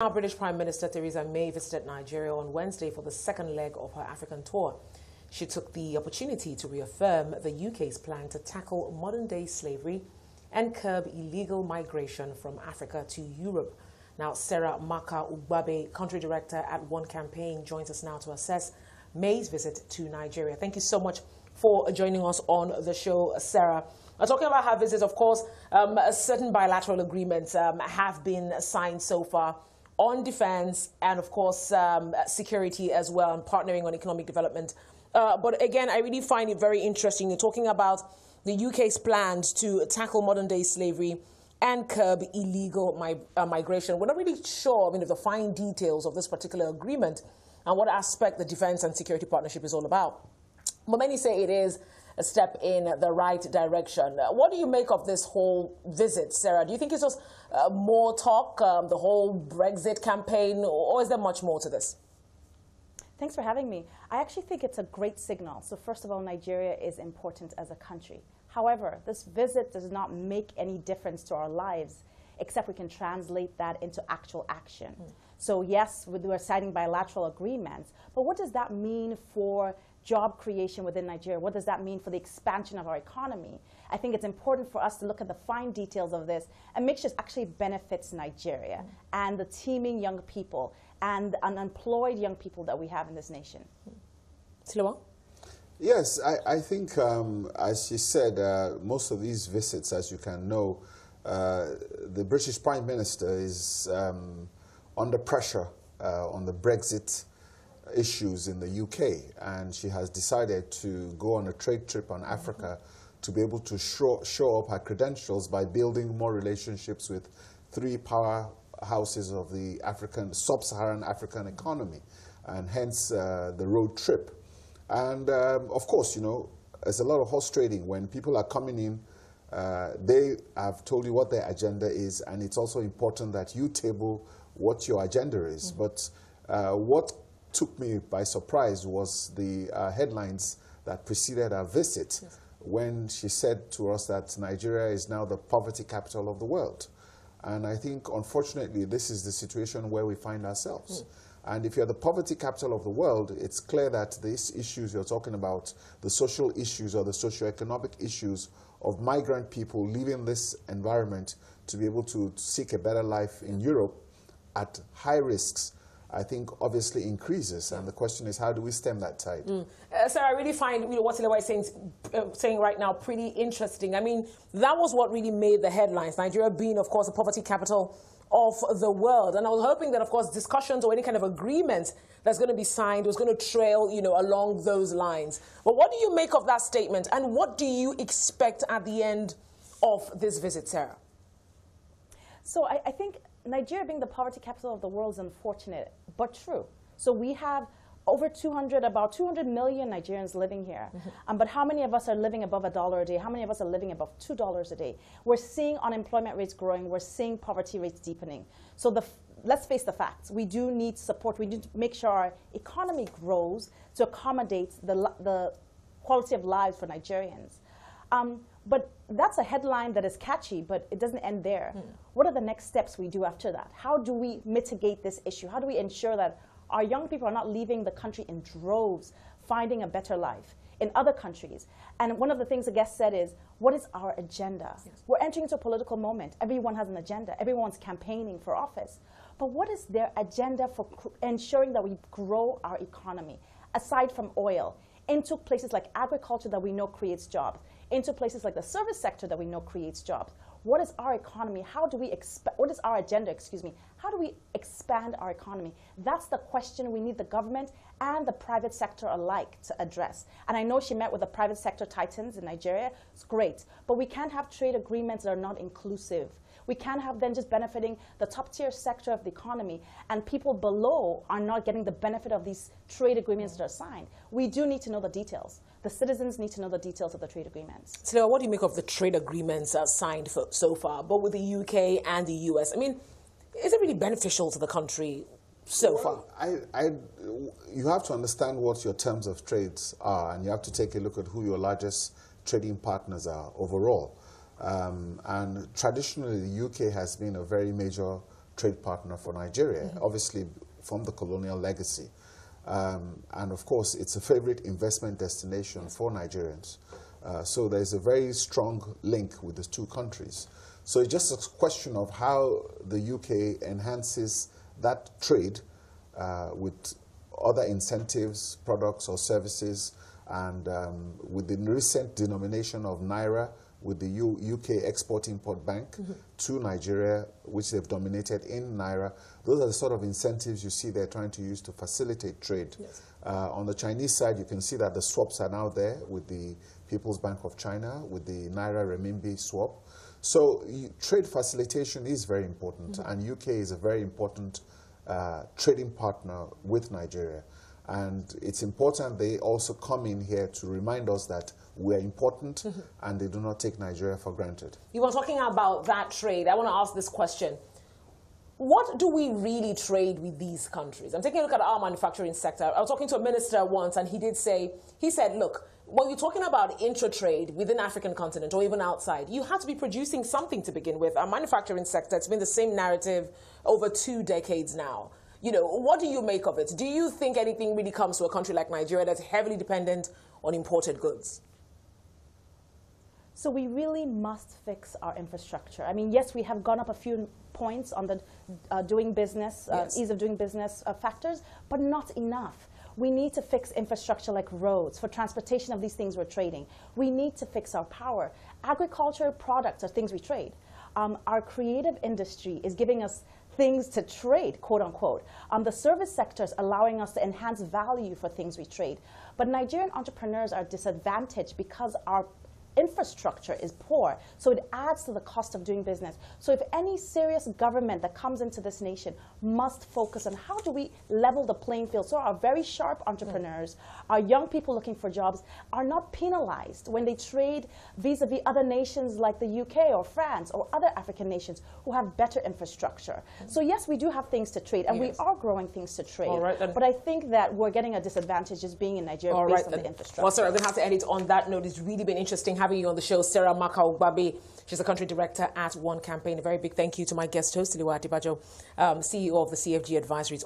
Our British Prime Minister Theresa May visited Nigeria on Wednesday for the second leg of her African tour. She took the opportunity to reaffirm the UK's plan to tackle modern-day slavery and curb illegal migration from Africa to Europe. Now, Serah Makka-Ugbabe, country director at One Campaign, joins us now to assess May's visit to Nigeria. Thank you so much for joining us on the show, Serah. Talking about her visit, of course, certain bilateral agreements have been signed so far on defense and, of course, security as well, and partnering on economic development. But again, I really find it very interesting. You're talking about the UK's plans to tackle modern-day slavery and curb illegal migration. We're not really sure, of the fine details of this particular agreement and what aspect the defense and security partnership is all about. But many say it is a step in the right direction. What do you make of this whole visit, Serah? Do you think it's just more talk, the whole Brexit campaign, or is there much more to this? Thanks for having me. I actually think it's a great signal. So first of all, Nigeria is important as a country. However, this visit does not make any difference to our lives, except we can translate that into actual action. So yes, we're signing bilateral agreements, but what does that mean for job creation within Nigeria? What does that mean for the expansion of our economy? I think it's important for us to look at the fine details of this and make sure it actually benefits Nigeria and the teeming young people and unemployed young people that we have in this nation. Sloan? Yes, I think, as you said, most of these visits, as you can know, the British Prime Minister is under pressure on the Brexit issues in the UK, and she has decided to go on a trade trip on Africa to be able to show up her credentials by building more relationships with three powerhouses of the sub-Saharan African economy, and hence the road trip. And of course, there's a lot of horse trading. When people are coming in, they have told you what their agenda is, and it's also important that you table what your agenda is. But what took me by surprise was the headlines that preceded our visit, when she said to us that Nigeria is now the poverty capital of the world. And I think, unfortunately, this is the situation where we find ourselves. And if you're the poverty capital of the world, it's clear that these issues you're talking about, the social issues or the socio-economic issues of migrant people leaving this environment to be able to seek a better life in Europe at high risks, I think obviously increases. And the question is, how do we stem that tide? Sir, I really find what Silewa is saying right now pretty interesting. I mean, that was what really made the headlines, Nigeria being, of course, the poverty capital of the world. And I was hoping that, of course, discussions or any kind of agreement that's going to be signed was going to trail, along those lines. But what do you make of that statement? And what do you expect at the end of this visit, Serah? So I think Nigeria being the poverty capital of the world is unfortunate, but true. So we have about 200 million Nigerians living here. But how many of us are living above $1 a day? How many of us are living above $2 a day? We're seeing unemployment rates growing. We're seeing poverty rates deepening. So let's face the facts. We do need support. We need to make sure our economy grows to accommodate the quality of lives for Nigerians. But that's a headline that is catchy, but it doesn't end there. What are the next steps we do after that? How do we mitigate this issue? How do we ensure that our young people are not leaving the country in droves, finding a better life in other countries? And one of the things the guest said is, what is our agenda? We're entering into a political moment. Everyone has an agenda. Everyone's campaigning for office. But what is their agenda for ensuring that we grow our economy, aside from oil, into places like agriculture that we know creates jobs, into places like the service sector that we know creates jobs? What is our economy? What is our agenda, How do we expand our economy? That's the question we need the government and the private sector alike to address. And I know she met with the private sector titans in Nigeria. It's great. But we can't have trade agreements that are not inclusive. We can't have them just benefiting the top-tier sector of the economy, and people below are not getting the benefit of these trade agreements that are signed. We do need to know the details. The citizens need to know the details of the trade agreements. So what do you make of the trade agreements signed so far, both with the UK and the US? I mean, is it really beneficial to the country so far? You have to understand what your terms of trades are, and you have to take a look at who your largest trading partners are overall. And traditionally, the UK has been a very major trade partner for Nigeria, obviously from the colonial legacy. And of course, it's a favorite investment destination for Nigerians. So there's a very strong link with the two countries. So it's just a question of how the UK enhances that trade with other incentives, products or services, and with the recent denomination of Naira with the UK Export-Import Bank to Nigeria, which they've dominated in Naira. Those are the sort of incentives you see they're trying to use to facilitate trade. Yes. On the Chinese side, you can see that the swaps are now there with the People's Bank of China, with the Naira Renminbi swap. So trade facilitation is very important, and UK is a very important trading partner with Nigeria. And it's important they also come in here to remind us that we're important and they do not take Nigeria for granted. You were talking about that trade. I want to ask this question. What do we really trade with these countries? I'm taking a look at our manufacturing sector. I was talking to a minister once and he said, look, when you're talking about intra-trade within African continent or even outside, you have to be producing something to begin with. Our manufacturing sector, it's been the same narrative over 2 decades now. You know, what do you make of it? Do you think anything really comes to a country like Nigeria that's heavily dependent on imported goods? So we really must fix our infrastructure. I mean, yes, we have gone up a few points on the doing business, ease of doing business factors, but not enough. We need to fix infrastructure like roads for transportation of these things we're trading. We need to fix our power. Agriculture products are things we trade. Our creative industry is giving us things to trade, quote unquote. The service sector is allowing us to enhance value for things we trade. But Nigerian entrepreneurs are disadvantaged because our infrastructure is poor, so it adds to the cost of doing business. So if any serious government that comes into this nation must focus on how do we level the playing field so our very sharp entrepreneurs, our young people looking for jobs are not penalized when they trade vis-a-vis other nations like the UK or France or other African nations who have better infrastructure. So yes, we do have things to trade, and we are growing things to trade. But I think that we're getting a disadvantage just being in Nigeria based on the infrastructure. Well, sorry, I'm going to have to end it on that note. It's really been interesting having you on the show, Serah Makka-Ugbabe. She's the country director at One Campaign. A very big thank you to my guest host, Liwa Adibajo, CEO of the CFG Advisories.